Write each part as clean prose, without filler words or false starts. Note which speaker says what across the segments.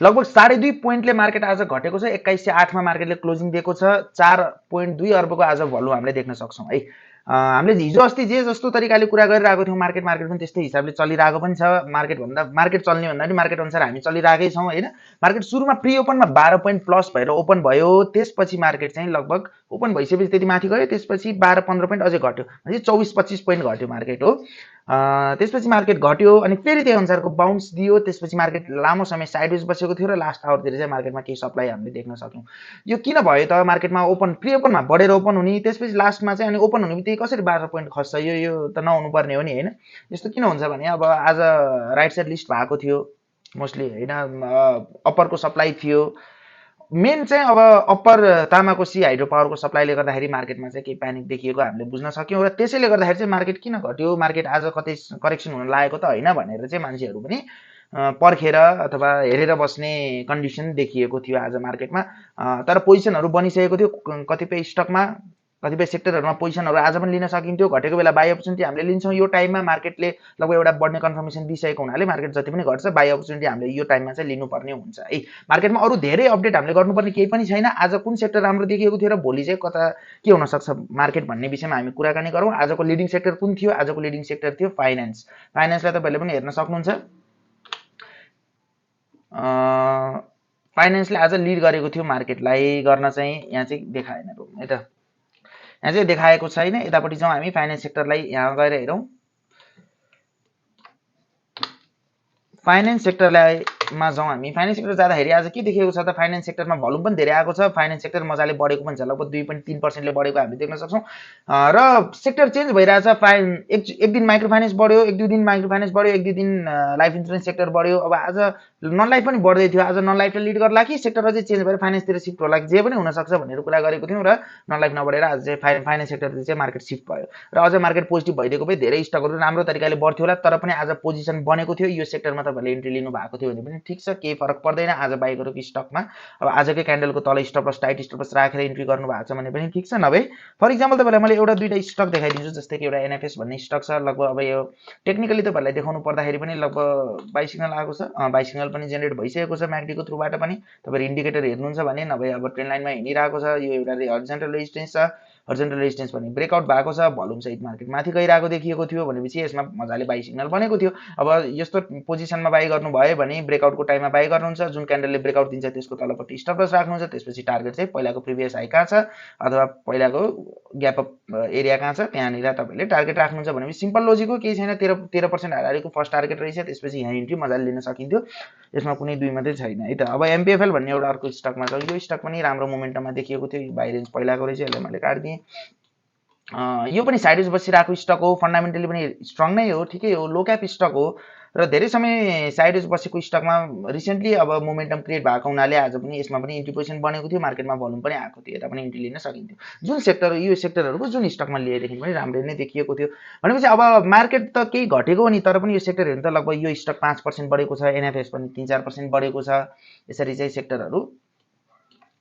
Speaker 1: लगभग 2.5 पोइन्टले मार्केट आज घटेको छ। 2108 मा मार्केटले क्लोजिङ दिएको छ। 4.2 अर्बको आज भल्युम हामीले देख्न सक्छौँ है। हामीले हिजो अस्ति जे जस्तो तरिकाले कुरा गरिरहेको थियौँ मार्केट पनि त्यस्तै हिसाबले चलिरहेको पनि छ। मार्केट चल्ने भन्दा पनि मार्केट अनुसार हामी चलिरहेकै छौँ हैन। मार्केट सुरुमा प्री ओपनमा 12 पोइन्ट प्लस भएर ओपन भयो। त्यसपछि मार्केट चाहिँ लगभग ओपन भइसकेपछि त्यति माथि गयो। त्यसपछि 12-15 पोइन्ट अझै घट्यो। भने 24-25 पोइन्ट घट्यो मार्केट हो। त्यसपछि मार्केट घट्यो अनि फेरि त्यही अनुसारको बाउन्स दियो। त्यसपछि मार्केट लामो समय साइडवेज बसेको थियो र लास्ट आवरतिर चाहिँ मार्केटमा केही सप्लाई हामीले देख्न सक्यौँ। यो किन भयो त? मार्केटमा ओपन प्री ओपनमा बढेर ओपन हुने, त्यसपछि लास्टमा चाहिँ अनि ओपन हुने बित्तिकै कसरी 12 पोइन्ट खस्छ? यो त नहुनु पर्ने हो नि हैन। यस्तो किन हुन्छ भने अब आज राइट साइड लिस्ट भएको थियो मोस्टली हैन। अप्परको सप्लाई थियो। मेन चाहिँ अब अप्पर तामाको सी हाइड्रो पावरको सप्लाईले गर्दाखेरि मार्केटमा चाहिँ केही प्यानिक देखिएको हामीले बुझ्न सक्यौँ र त्यसैले गर्दाखेरि चाहिँ मार्केट किन घट्यो, मार्केट आज कतै करेक्सन हुन लागेको त होइन भनेर चाहिँ मान्छेहरू पनि पर्खेर अथवा हेरेर बस्ने कन्डिसन देखिएको थियो आज मार्केटमा। तर पोजिसनहरू बनिसकेको थियो कतिपय स्टकमा, कतिपय सेक्टरहरुमा पोजिसनहरू आज पनि लिन सकिन्थ्यो। घटेको बेला बाई अपर्चुनिटी हामीले लिन्छौँ। यो टाइममा मार्केटले लगभग एउटा बढ्ने कन्फर्मेसन दिइसकेको हुनाले मार्केट जति पनि घट्छ बाई अपर्चुनिटी हामीले यो टाइममा चाहिँ लिनुपर्ने हुन्छ है। मार्केटमा अरू धेरै अपडेट हामीले गर्नुपर्ने केही पनि छैन। आज कुन सेक्टर राम्रो देखिएको थियो र भोलि चाहिँ कता के हुन सक्छ मार्केट भन्ने विषयमा हामी कुराकानी गरौँ। आजको लिडिङ सेक्टर कुन थियो? आजको लिडिङ सेक्टर थियो फाइनान्स। फाइनान्सलाई तपाईहरुले पनि हेर्न सक्नुहुन्छ। फाइनान्सले आज लिड गरेको थियो मार्केटलाई। गर्न चाहिँ यहाँ चाहिँ देखाएन है त, यहाँ चाहिँ देखाएको छैन। यतापट्टि जाउँ हामी फाइनान्स सेक्टरलाई यहाँ गएर हेरौँ। फाइनान्स सेक्टरलाई मा जाउँ हामी। फाइनान्स सेक्टर जाँदाखेरि आज के देखेको छ त? फाइनान्स सेक्टरमा भल्युम पनि धेरै आएको छ। फाइनान्स सेक्टर मजाले बढेको पनि छ। लगभग 2.3% ले बढेको हामीले देख्न सक्छौँ। र सेक्टर चेन्ज भइरहेछ। एक दिन माइक्रो फाइनान्स बढ्यो, एक दुई दिन माइक्रो फाइनान्स बढ्यो, एक दुई दिन लाइफ इन्सुरेन्स सेक्टर बढ्यो। अब आज नन लाइफ पनि बढ्दै थियो। आज नन लाइफले लिड गर्ला कि सेक्टर अझै चेन्ज भएर फाइनान्सतिर शिफ्ट होला कि जे पनि हुन सक्छ भनेर कुरा गरेको थियौँ र नन लाइफ नबढेर आज चाहिँ फाइनान्स सेक्टरतिर चाहिँ मार्केट शिफ्ट भयो र अझ मार्केट पोजिटिभ भइदिएको भए धेरै स्टकहरू राम्रो तरिकाले बढ्थ्यो होला। तर पनि आज पोजिसन बनेको थियो। यो सेक्टरमा तपाईहरुले इन्ट्री लिनु भएको थियो भने पनि ठीक छ, केही फरक पर्दैन। आज बाइ गरेको स्टकमा अब आजकै क्यान्डलको तल stop loss tight stop loss राखेर इन्ट्री गर्नु भएको छ भने पनि ठीक छ। नभए फर इक्जाम्पल तपाईहरुलाई मैले एउटा दुईटा स्टक देखाइदिन्छु। जस्तै कि एउटा एनएफएस भन्ने स्टक छ। लगभग अब यो टेक्निकली तपाईहरुलाई देखाउनु पर्दाखेरि पनि लगभग बाइ सिग्नल आएको छ। बाइ सिग्नल पनि जेनेरेट भइसकेको छ म्याक्डीको थ्रुबाट पनि। तपाईहरु इन्डिकेटर हेर्नुहुन्छ भने नभए अब ट्रेन्ड लाइनमा हिँडिरहेको छ। यो एउटा हरिजन्टल रेजिस्टेन्स छ। हरिजन्टल रेजिस्टेन्स पनि ब्रेकआउट भएको छ। भल्युम सहित मार्केट माथि गइरहेको देखिएको थियो भनेपछि यसमा मजाले बाइ सिग्नल बनेको थियो। अब यस्तो पोजिसनमा बाइ गर्नु भयो भने ब्रेकआउटको टाइममा बाइ गर्नुहुन्छ। जुन क्यान्डलले ब्रेकआउट दिन्छ त्यसको तलपट्टि स्टप लस राख्नुहुन्छ। त्यसपछि टार्गेट चाहिँ पहिलाको प्रिभियस हाई कहाँ छ अथवा पहिलाको ग्याप अप एरिया कहाँ छ त्यहाँनिर तपाईले टार्गेट राख्नुहुन्छ भनेपछि सिम्पल लोजिक हो, केही छैन। 13% हाराहारीको फर्स्ट टार्गेट रहेछ। त्यसपछि यहाँ इन्ट्री मजाले लिन सकिन्थ्यो। यसमा कुनै दुई मात्रै छैन है त। अब एमपीएफएल भन्ने एउटा अर्को स्टकमा छ। यो स्टक पनि राम्रो मोमेन्टममा देखिएको थियो। बाइ रेन्ज पहिलाको रहेछ, यसलाई मैले काट्दिएँ। यो पनि साइडवेज बसिरहेको स्टक हो। फन्डामेन्टली पनि स्ट्रङ नै हो, ठिकै हो। लो क्याप स्टक हो र धेरै समय साइडवेज बसेको स्टकमा रिसेन्टली अब मोमेन्टम क्रिएट भएको हुनाले आज पनि यसमा पनि इन्ट्री पोजिसन बनेको थियो। मार्केटमा भल्युम पनि आएको थियो। यता पनि इन्ट्री लिन सकिन्थ्यो। जुन सेक्टर यो सेक्टरहरुको जुन स्टकमा लिएदेखि पनि राम्रै नै देखिएको थियो भनेपछि अब मार्केट त केही घटेको हो नि, तर पनि यो सेक्टर हेर्नु त लगभग यो स्टक 5% बढेको छ। एनएफएस पनि 3-4% बढेको छ। यसरी चाहिँ सेक्टरहरु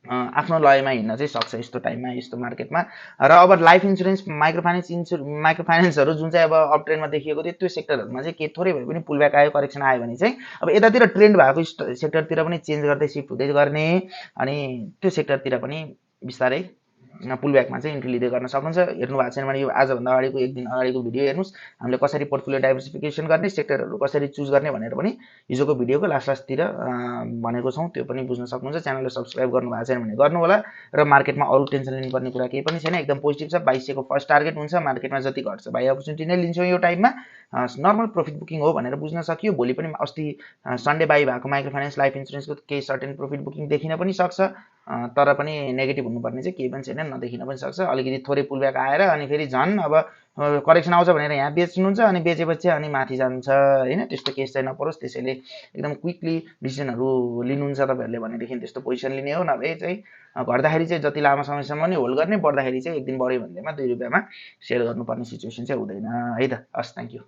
Speaker 1: आफ्नो लयमा हिँड्न चाहिँ सक्छ यस्तो टाइममा यस्तो मार्केटमा। र अब लाइफ इन्सुरेन्स माइक्रो फाइनान्सहरु जुन चाहिँ अब अप ट्रेन्डमा देखिएको थियो त्यो सेक्टरहरुमा चाहिँ के थोरै भए पनि पुलब्याक आयो, करेक्सन आयो भने चाहिँ अब यतातिर ट्रेन्ड भएको सेक्टरतिर पनि चेन्ज गर्दै शिफ्ट हुँदै गर्ने अनि त्यो सेक्टरतिर पनि बिस्तारै पुलब्याकमा चाहिँ इन्ट्री लिँदै गर्न सक्नुहुन्छ। हेर्नु भएको छैन भने यो आजभन्दा अगाडिको एक दिन अगाडिको भिडियो हेर्नुस्। हामीले कसरी पोर्टफोलियो डाइभर्सिफिकेसन गर्ने, सेक्टरहरु कसरी चुज गर्ने भनेर पनि हिजोको भिडियोको लास्टतिर भनेको छौं। त्यो पनि बुझ्न सक्नुहुन्छ। च्यानललाई सब्स्क्राइब गर्नु भएको छैन भने गर्नु होला। र मार्केटमा अरु टेन्सन लिनुपर्ने कुरा केही पनि छैन। एकदम पोजिटिभ छ। 2200 को फर्स्ट टार्गेट हुन्छ। मार्केटमा जति घट्छ बाइ अपर्चुनिटी नै लिन्छौं यो टाइममा। नर्मल प्रॉफिट बुकिङ हो भनेर बुझ्न सकियो। भोलि पनि अस्ति सन्डे बाइ भएको माइक्रो फाइनान्स लाइफ इन्सुरेन्सको केही सर्टेन प्रॉफिट बुकिङ देखिन पनि सक्छ। तर पनि नेगेटिभ हुनुपर्ने चाहिँ केही पनि छैन, नदेखिन पनि सक्छ। अलिकति थोरै पुलब्याक आएर अनि फेरि झन् अब करेक्सन आउँछ भनेर यहाँ बेच्नुहुन्छ अनि बेचेपछि अनि माथि जान्छ हैन। त्यस्तो केस चाहिँ नपरोस्। त्यसैले एकदम क्विकली डिसिजनहरु लिनुहुन्छ तपाईहरुले भनेदेखि त्यस्तो पोजिसन लिने हो। नभए चाहिँ घट्दाखेरि चाहिँ जति लामो समयसम्म नि होल्ड गर्ने, बढ्दाखेरि चाहिँ एक दिन बढ्यो भन्दैमा 2 रुपैयाँमा सेल गर्नुपर्ने सिचुएसन चाहिँ हुँदैन है त। हस्, थ्यांक यू।